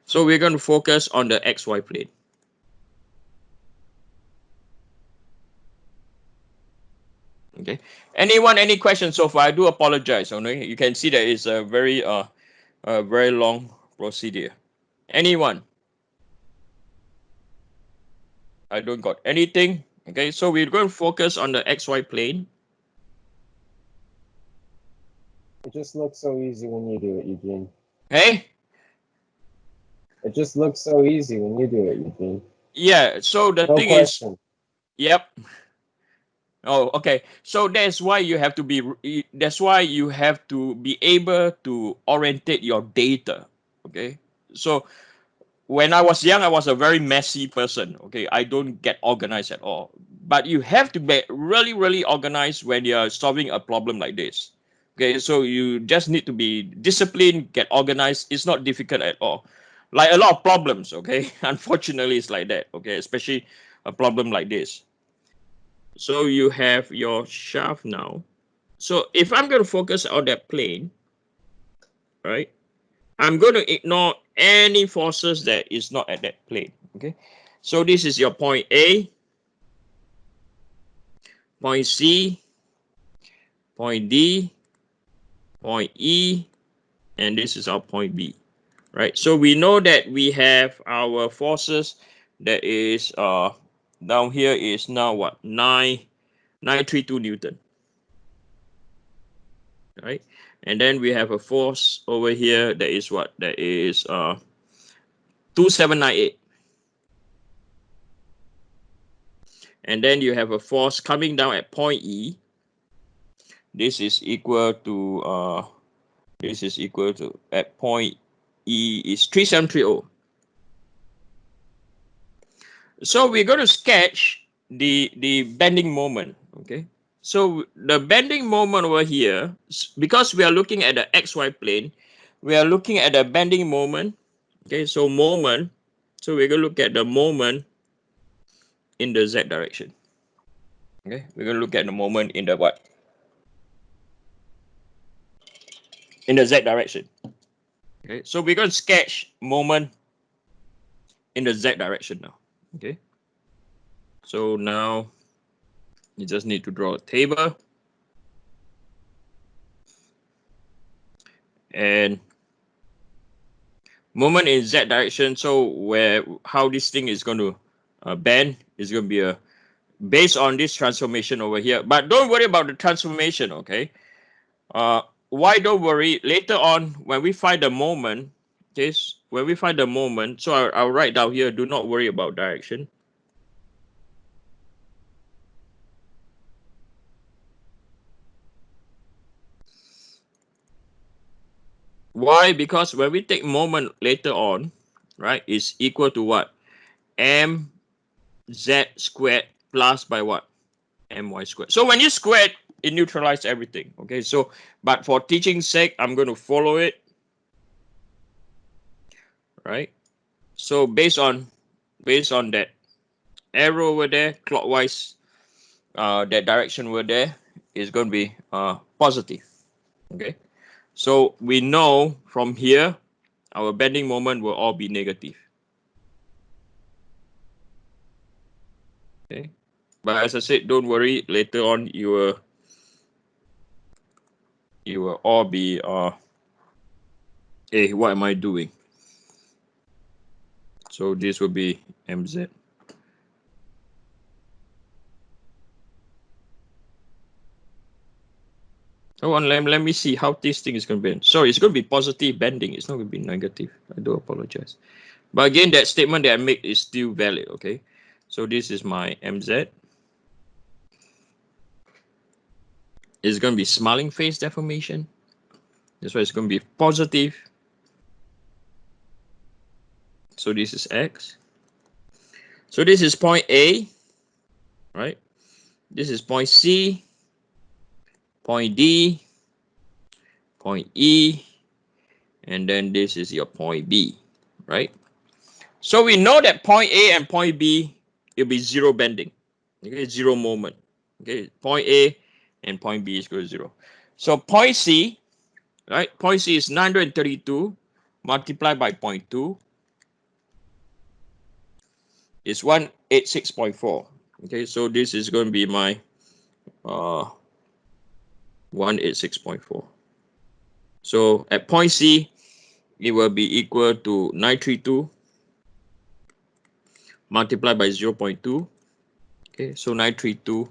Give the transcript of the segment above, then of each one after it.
So we're going to focus on the XY plane. Okay. Anyone, any questions so far? I do apologize. Okay? You can see that it's a very long procedure. Anyone? I don't got anything. Okay, so we're going to focus on the XY plane. It just looks so easy when you do it, Eugene. Hey? It just looks so easy when you do it, Eugene. Yeah, so the No thing is, question. yep. Oh, okay. So that's why you have to be able to orientate your data. Okay. So when I was young, I was a very messy person. Okay. I don't get organized at all. But you have to be really, really organized when you're solving a problem like this. Okay. So you just need to be disciplined, get organized. It's not difficult at all. Like a lot of problems. Okay. Unfortunately, it's like that. Okay. Especially a problem like this. So you have your shaft now. So if I'm going to focus on that plane, right, I'm going to ignore any forces that is not at that plane. Okay. So this is your point A, point C, point D, point E, and this is our point B. Right. So we know that we have our forces that is down here is now what 932 Newton. Right, and then we have a force over here that is what, that is 2798, and then you have a force coming down at point E. This is equal to at point E is 3730. So we're going to sketch the bending moment. Okay, so the bending moment over here, because we are looking at the XY plane, we are looking at the bending moment. Okay, so moment. So we're going to look at the moment in the Z direction. Okay, we're going to look at the moment in the what? In the Z direction. Okay, so we're going to sketch moment in the Z direction now. Okay, so now you just need to draw a table. And moment in Z direction, so how this thing is going to bend is going to be based on this transformation over here. But don't worry about the transformation, okay? Why don't worry? Later on, when we find the moment, okay, when we find the moment, so I'll write down here, do not worry about direction. Why? Because when we take moment later on, right, is equal to what? mz squared plus by what? My squared. So when you square it neutralizes everything. Okay, so but for teaching's sake, I'm going to follow it. Right. So based on that arrow over there, clockwise, that direction over there is going to be positive. Okay. So we know from here, our bending moment will all be negative. Okay. But as I said, don't worry. Later on, you will all be hey, what am I doing? So this will be mz. Oh, and let me see how this thing is going to be. Sorry, it's going to be positive bending. It's not going to be negative. I do apologize. But again, that statement that I make is still valid. Okay. So this is my mz. It's going to be smiling face deformation. That's why it's going to be positive. So this is x. So this is point A, right? This is point C, point D, point E, and then this is your point B, right? So we know that point A and point B, it'll be zero bending. Okay, zero moment. Okay, point A and point B is equal to 0. So point C, right? Point C is 932 multiplied by 0.2. is 186.4. Okay, so this is going to be my 186.4. So at point C, it will be equal to 932 multiplied by 0.2. Okay, so 932,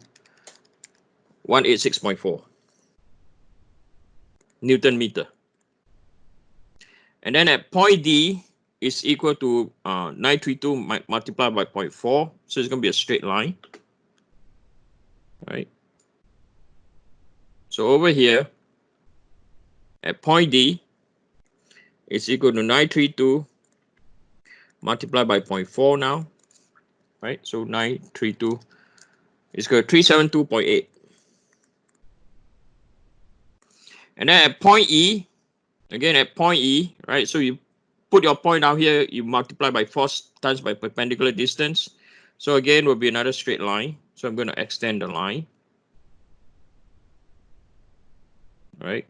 186.4 Newton meter. And then at point D is equal to 932 multiplied by 0.4. So it's going to be a straight line. Right. So over here, at point D, it's equal to 932 multiplied by 0.4 now. Right. So 932 is equal to 372.8. And then at point E, again at point E, right? So you put your point down here, you multiply by force times by perpendicular distance. So again, will be another straight line. So I'm going to extend the line. Right.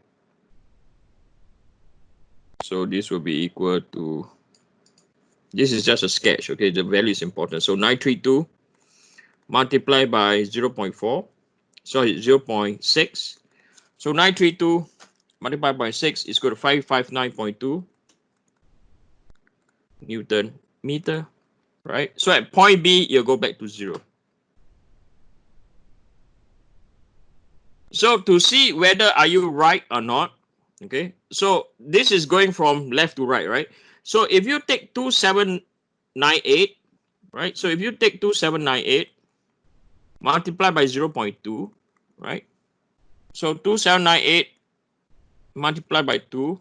So this will be equal to, this is just a sketch, okay? The value is important. So 932 multiplied by 0.4, sorry, 0.6. So 932 multiplied by 6 is equal to 559.2 Newton meter, right? So at point B, you'll go back to 0. So to see whether are you right or not, okay? So this is going from left to right, right? So if you take 2798, right? So if you take 2798 multiply by 0.2, right? So 2798 multiplied by 2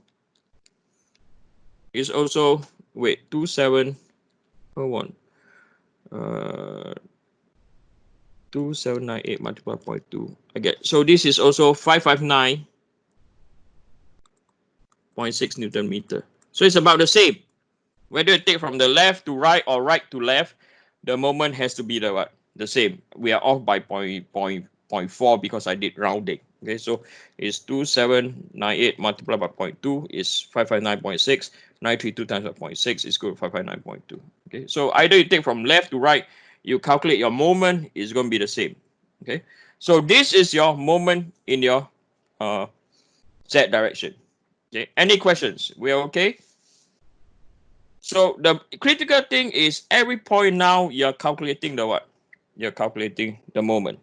is also, wait, 2701. 2798 multiplied by 2. Okay, so this is also 559.6 Newton meter. So it's about the same. Whether you take from the left to right or right to left, the moment has to be the what? The same. We are off by 0.4 because I did rounding. Okay, so it's 2798 multiplied by 0.2 is 559.6. 932 times by 0.6 is equal to 559.2. Okay, so either you take from left to right, you calculate your moment, is going to be the same. Okay, so this is your moment in your Z direction. Okay, any questions? We are okay? So the critical thing is every point now you're calculating the what? You're calculating the moment.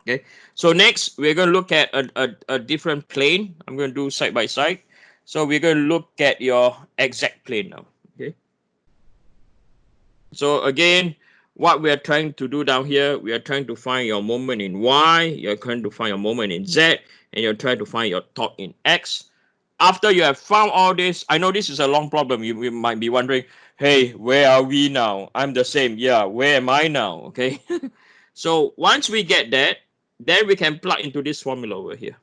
Okay. So next we're going to look at a different plane. I'm going to do side by side. So we're going to look at your exact plane now. Okay. So again, what we are trying to do down here, we are trying to find your moment in Y, you're trying to find your moment in Z, and you're trying to find your torque in X. After you have found all this, I know this is a long problem. You might be wondering, hey, where are we now? I'm the same. Yeah, where am I now? Okay. So once we get that, then we can plug into this formula over here.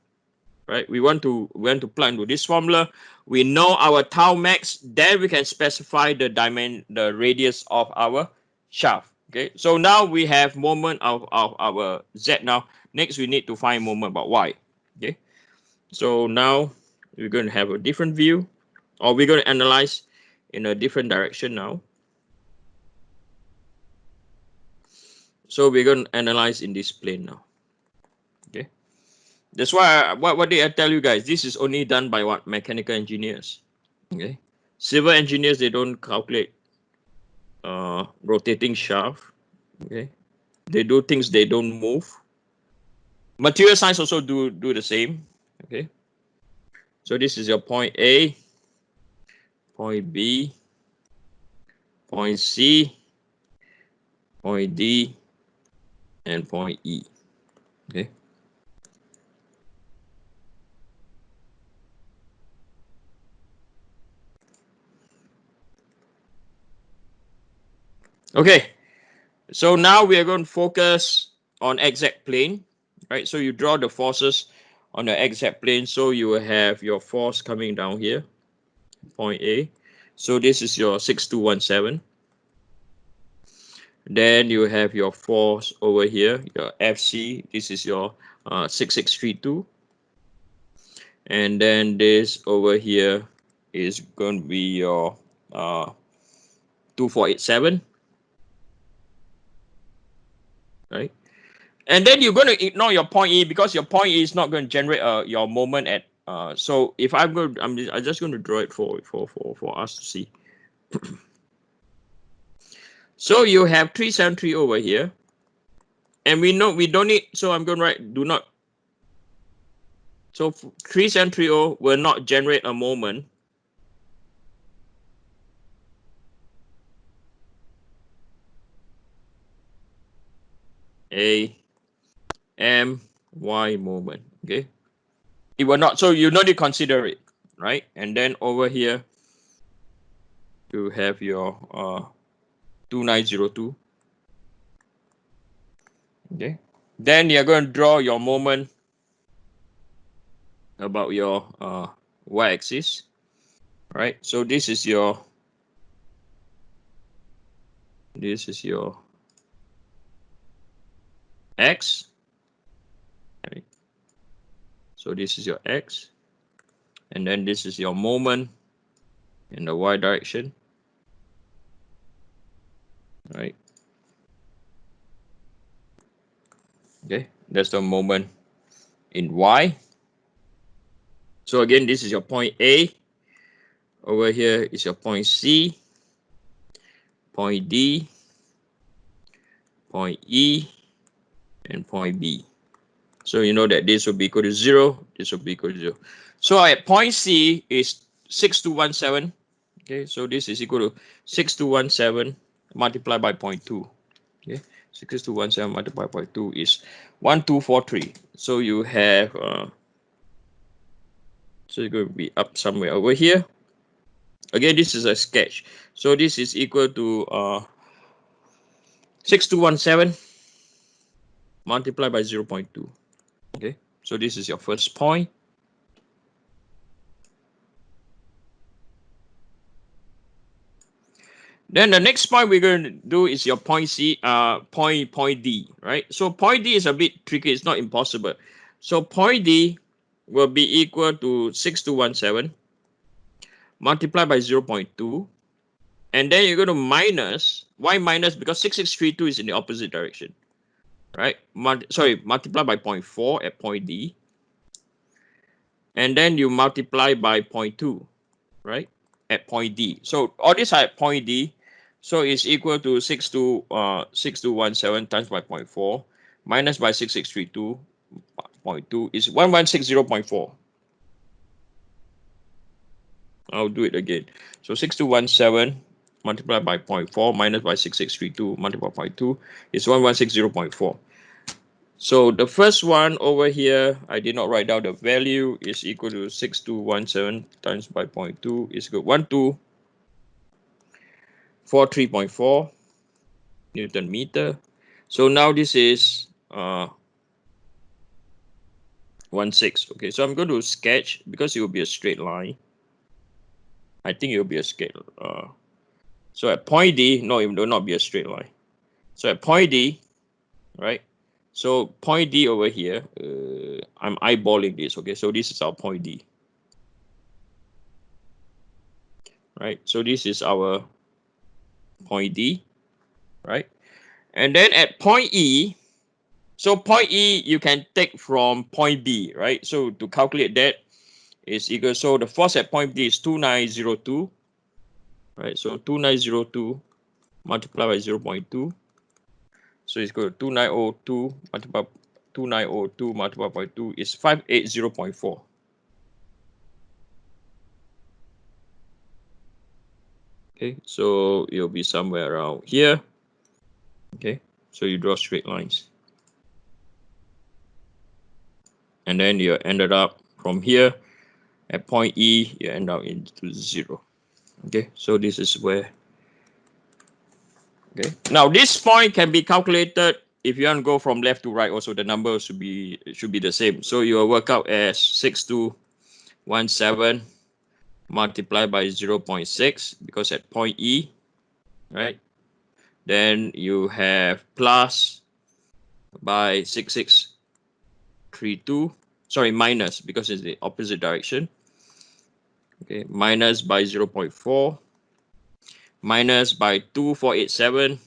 Right? We want to plug into this formula. We know our tau max, then we can specify the radius of our shaft. Okay. So now we have moment of our Z now. Next we need to find moment about Y. Okay. So now we're going to have a different view, or we're going to analyze in a different direction now. So we're going to analyze in this plane now. Okay. That's why what did I tell you guys? This is only done by what? Mechanical engineers. Okay. Civil engineers, they don't calculate rotating shaft. Okay. They do things they don't move. Material science also do the same. Okay. So this is your point A, point B, point C, point D, and point E. Okay. Okay. So now we are going to focus on exact plane, right? So you draw the forces on the exact plane. So you will have your force coming down here, point A. So this is your 6217. Then you have your force over here, your FC. This is your 6632. And then this over here is going to be your 2487. right? And then you're going to ignore your point E because your point E is not going to generate your moment at. So if I'm just going to draw it for us to see. So you have 373 over here, and we know we don't need. So I'm going to write do not. So 3730 will not generate a moment. A my moment. Okay, it will not. So you need to consider it, right? And then over here you have your 2902. Okay, then you're going to draw your moment about your y-axis, right? So this is your x, right? So this is your x, and then this is your moment in the y direction, right? Okay, that's the moment in y. So again, this is your point A. Over here is your point C, point D, point E, and point B. So you know that this will be equal to 0, this will be equal to 0. So at point C is 6217. Okay, so this is equal to 6217 multiplied by 0.2. Okay, 6217 multiplied by 2 is 1243. So you have so it's going to be up somewhere over here. Again, this is a sketch. So this is equal to 6217 multiplied by 0.2. Okay, so this is your first point. Then the next point we're going to do is your point C, point D, right? So point D is a bit tricky. It's not impossible. So point D will be equal to 6217 multiplied by 0.2. And then you're going to minus, why minus? Because 6632 is in the opposite direction, right? Multiply by 0.4 at point D. And then you multiply by 0.2, right? At point D. So all these are at point D. So it's equal to 6217 times by 0.4 minus by 6632.2 is 1160.4. I'll do it again. So 6217 multiplied by 0.4 minus by 6632 multiplied by 0.2 is 1160.4. So the first one over here, I did not write down the value, is equal to 6217 times by 0.2 is equal to 1243.4 Newton meter. So now this is 16. Okay, so I'm going to sketch because it will be a straight line. I think it will be a straight. So at point D, no, it will not be a straight line. So at point D, right? So point D over here, I'm eyeballing this. Okay, so this is our point D. Right, so this is our point D, right? And then at point E, so point E you can take from point B, right? So to calculate that is equal, so the force at point B is 2902, right? So 2902 multiplied by 0.2, so it's equal to 2902 multiplied by 2 is 580.4. Okay, so it'll be somewhere around here. Okay, so you draw straight lines. And then you ended up from here at point E, you end up into 0. Okay, so this is where. Okay, now this point can be calculated if you want to go from left to right. Also, the number should be the same. So you will work out as 6217 multiplied by 0.6 because at point E, right? Then you have plus by 6632. Sorry, minus because it's the opposite direction. Okay, minus by 0.4 minus by 2487